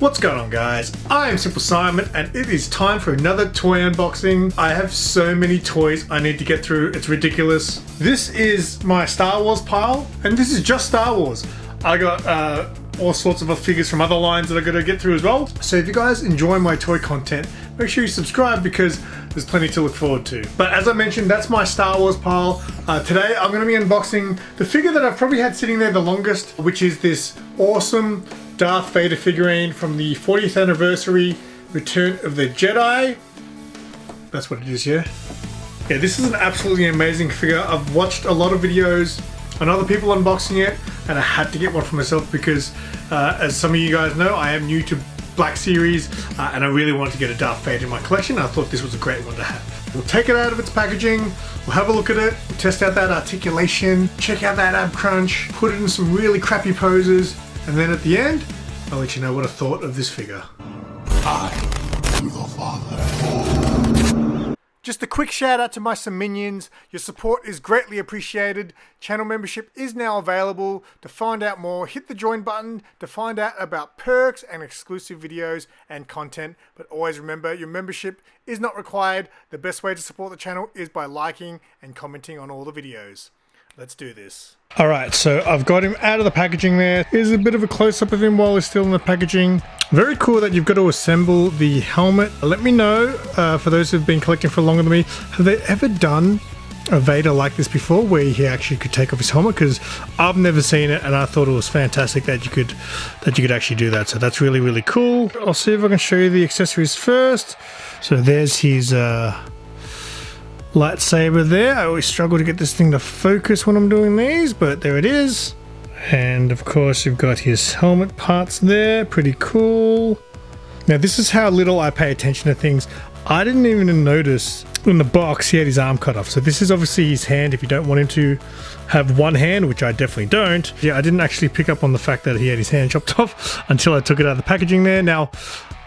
What's going on, guys? I am SimpleSimon and it is time for another toy unboxing. I have so many toys I need to get through, it's ridiculous. This is my Star Wars pile and this is just Star Wars. I got all sorts of figures from other lines that I got to get through as well. So if you guys enjoy my toy content, make sure you subscribe because there's plenty to look forward to. But as I mentioned, that's my Star Wars pile. Today I'm going to be unboxing the figure that I've probably had sitting there the longest, which is this awesome Darth Vader figurine from the 40th anniversary Return of the Jedi. That's what it is, yeah? Yeah, this is an absolutely amazing figure. I've watched a lot of videos on other people unboxing it, and I had to get one for myself because, as some of you guys know, I am new to Black Series, and I really wanted to get a Darth Vader in my collection. I thought this was a great one to have. We'll take it out of its packaging, we'll have a look at it, we'll test out that articulation, check out that ab crunch, put it in some really crappy poses, and then at the end, I'll let you know what I thought of this figure. I am your father. Just a quick shout out to my some minions. Your support is greatly appreciated. Channel membership is now available. To find out more, hit the join button to find out about perks and exclusive videos and content. But always remember, your membership is not required. The best way to support the channel is by liking and commenting on all the videos. Let's do this. Alright, so I've got him out of the packaging there. Here's a bit of a close-up of him while he's still in the packaging. Very cool that you've got to assemble the helmet. Let me know, for those who've been collecting for longer than me, have they ever done a Vader like this before where he actually could take off his helmet? Because I've never seen it and I thought it was fantastic that you could actually do that. So that's really, really cool. I'll see if I can show you the accessories first. So there's his lightsaber there. I always struggle to get this thing to focus when I'm doing these, but there it is. And of course you've got his helmet parts there, pretty cool. Now this is how little I pay attention to things. I didn't even notice in the box he had his arm cut off. So this is obviously his hand if you don't want him to have one hand, which I definitely don't. Yeah, I didn't actually pick up on the fact that he had his hand chopped off until I took it out of the packaging there. Now,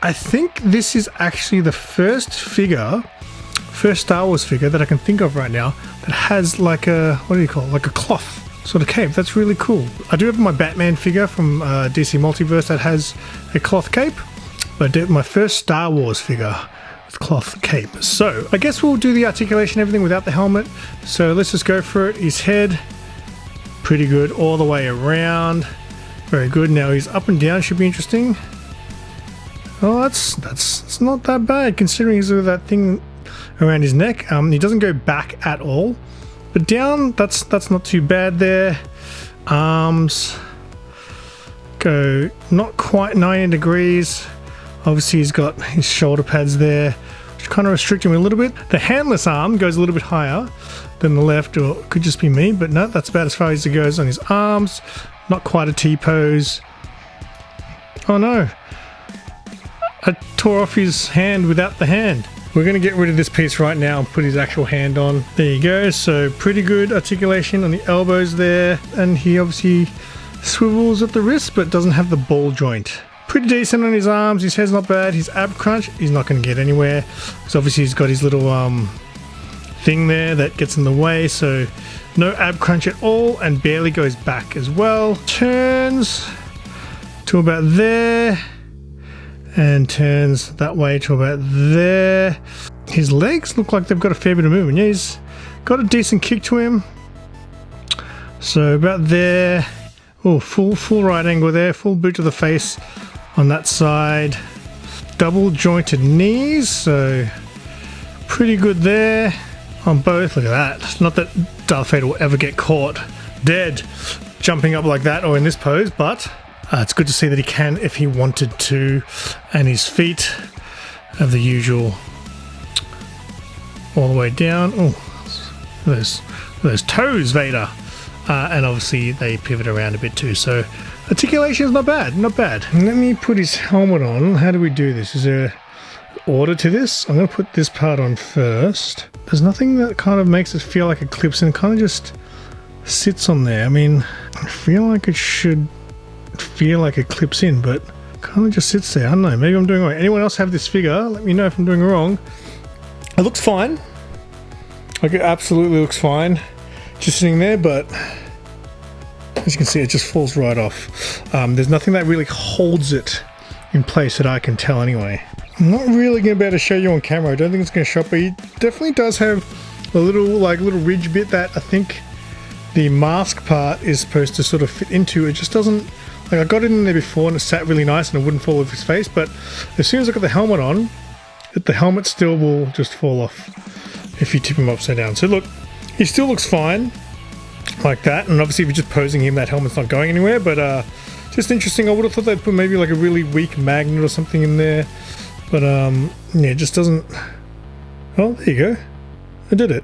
I think this is actually the first Star Wars figure that I can think of right now that has like a, what do you call it, like a cloth sort of cape. That's really cool. I do have my Batman figure from DC Multiverse that has a cloth cape, but my first Star Wars figure with cloth cape. So I guess we'll do the articulation, everything without the helmet. So let's just go for it. His head, pretty good all the way around. Very good. Now his up and down should be interesting. Oh, that's not that bad considering he's with that thing around his neck. He doesn't go back at all, but down, that's not too bad there. Arms go not quite 90 degrees. Obviously he's got his shoulder pads there, which kind of restrict him a little bit. The handless arm goes a little bit higher than the left, or it could just be me, but no, that's about as far as it goes on his arms. Not quite a T-pose. Oh no, I tore off his hand without the hand. We're going to get rid of this piece right now and put his actual hand on. There you go. So pretty good articulation on the elbows there. And he obviously swivels at the wrist but doesn't have the ball joint. Pretty decent on his arms. His head's not bad. His ab crunch, he's not going to get anywhere. So obviously he's got his little thing there that gets in the way. So no ab crunch at all and barely goes back as well. Turns to about there. And turns that way to about there. His legs look like they've got a fair bit of movement. Yeah, he's got a decent kick to him. So about there. Oh, full right angle there. Full boot to the face on that side. Double jointed knees. So pretty good there on both. Look at that. Not that Darth Vader will ever get caught dead jumping up like that or in this pose, but it's good to see that he can if he wanted to. And his feet have the usual all the way down. Oh, those toes, Vader. And obviously they pivot around a bit too. So articulation is not bad, not bad. Let me put his helmet on. How do we do this? Is there an order to this? I'm going to put this part on first. There's nothing that kind of makes it feel like it clips in. It kind of just sits on there. I mean, I feel like it should feel like it clips in, but kind of just sits there. I don't know, maybe I'm doing right. Anyone else have this figure? Let me know if I'm doing it wrong. It looks fine. Like it absolutely looks fine just sitting there, but as you can see, it just falls right off. There's nothing that really holds it in place that I can tell anyway. I'm not really going to be able to show you on camera. I don't think it's going to show up, but he definitely does have a little ridge bit that I think the mask part is supposed to sort of fit into. It just doesn't, like, I got it in there before and it sat really nice and it wouldn't fall off his face, but as soon as I got the helmet on, the helmet still will just fall off if you tip him upside down. So look, he still looks fine like that, and obviously if you're just posing him, that helmet's not going anywhere, but just interesting. I would have thought they'd put maybe like a really weak magnet or something in there, but yeah, it just doesn't. Oh, there you go. I did it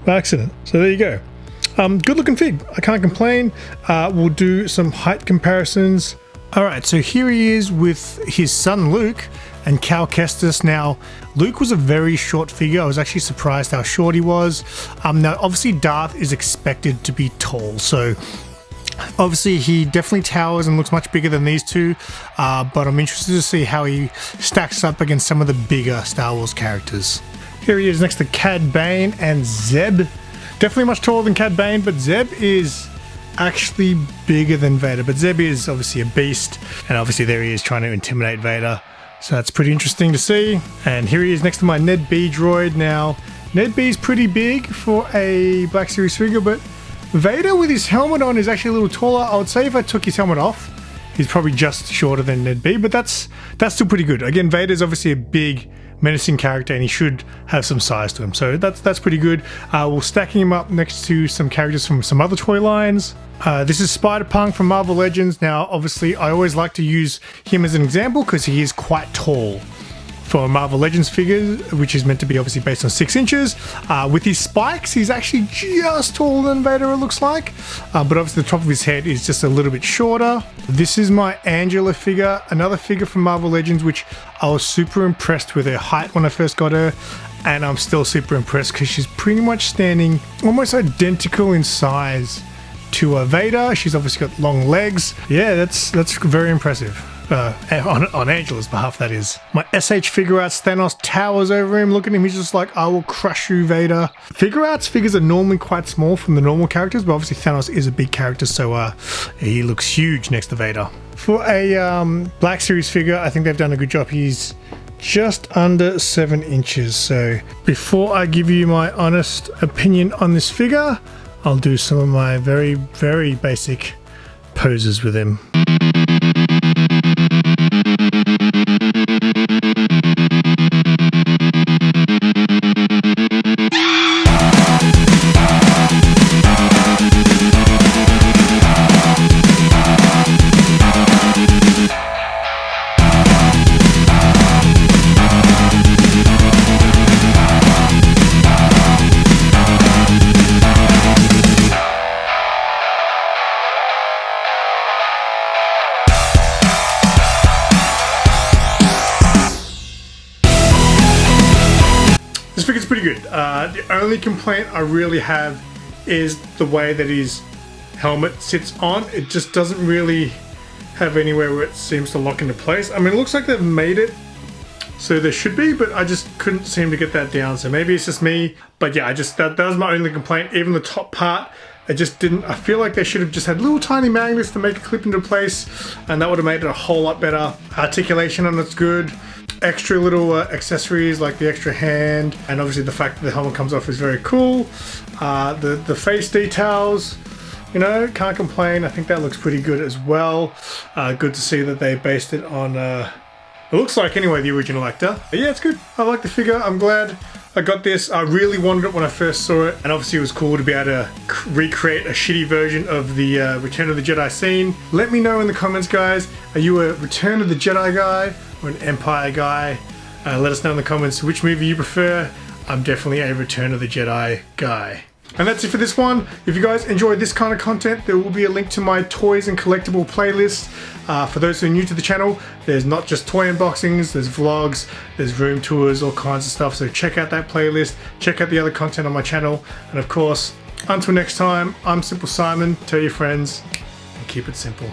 by accident. So there you go. Good looking fig. I can't complain. We'll do some height comparisons. Alright, so here he is with his son Luke and Cal Kestis. Now, Luke was a very short figure. I was actually surprised how short he was. Now, obviously Darth is expected to be tall, so obviously he definitely towers and looks much bigger than these two, but I'm interested to see how he stacks up against some of the bigger Star Wars characters. Here he is next to Cad Bane and Zeb. Definitely much taller than Cad Bane, but Zeb is actually bigger than Vader. But Zeb is obviously a beast, and obviously there he is trying to intimidate Vader. So that's pretty interesting to see. And here he is next to my Ned B droid. Now, Ned B is pretty big for a Black Series figure, but Vader with his helmet on is actually a little taller. I would say if I took his helmet off, he's probably just shorter than Ned B, but that's still pretty good. Again, Vader's obviously a big, menacing character, and he should have some size to him, so that's pretty good. We're stacking him up next to some characters from some other toy lines. This is Spider-Punk from Marvel Legends. Now, obviously, I always like to use him as an example because he is quite tall for a Marvel Legends figure, which is meant to be obviously based on 6 inches. With his spikes, he's actually just taller than Vader, it looks like. But obviously the top of his head is just a little bit shorter. This is my Angela figure, another figure from Marvel Legends, which I was super impressed with her height when I first got her. And I'm still super impressed because she's pretty much standing almost identical in size to Vader. She's obviously got long legs. Yeah, that's very impressive. On Angela's behalf, that is. My SH Figure Arts Thanos towers over him. Look at him, he's just like, I will crush you, Vader. Figure Arts figures are normally quite small from the normal characters, but obviously Thanos is a big character, so he looks huge next to Vader. For a Black Series figure, I think they've done a good job. He's just under 7 inches. So before I give you my honest opinion on this figure, I'll do some of my very, very basic poses with him. This figure's pretty good. The only complaint I really have is the way that his helmet sits on. It just doesn't really have anywhere where it seems to lock into place. I mean, it looks like they've made it so there should be, but I just couldn't seem to get that down. So maybe it's just me, but yeah, that was my only complaint. Even the top part, it just didn't. I feel like they should have just had little tiny magnets to make it clip into place, and that would have made it a whole lot better. Articulation on it's good. Extra little accessories like the extra hand, and obviously the fact that the helmet comes off is very cool. The face details, you know, can't complain. I think that looks pretty good as well. Good to see that they based it on, it looks like anyway, the original actor. But yeah, it's good. I like the figure. I'm glad I got this. I really wanted it when I first saw it, and obviously it was cool to be able to recreate a shitty version of the Return of the Jedi scene. Let me know in the comments, guys. Are you a Return of the Jedi guy or an Empire guy? Let us know in the comments which movie you prefer. I'm definitely a Return of the Jedi guy. And that's it for this one. If you guys enjoy this kind of content, there will be a link to my toys and collectible playlist. For those who are new to the channel, there's not just toy unboxings, there's vlogs, there's room tours, all kinds of stuff. So check out that playlist, check out the other content on my channel. And of course, until next time, I'm SimpleSimon. Tell your friends and keep it simple.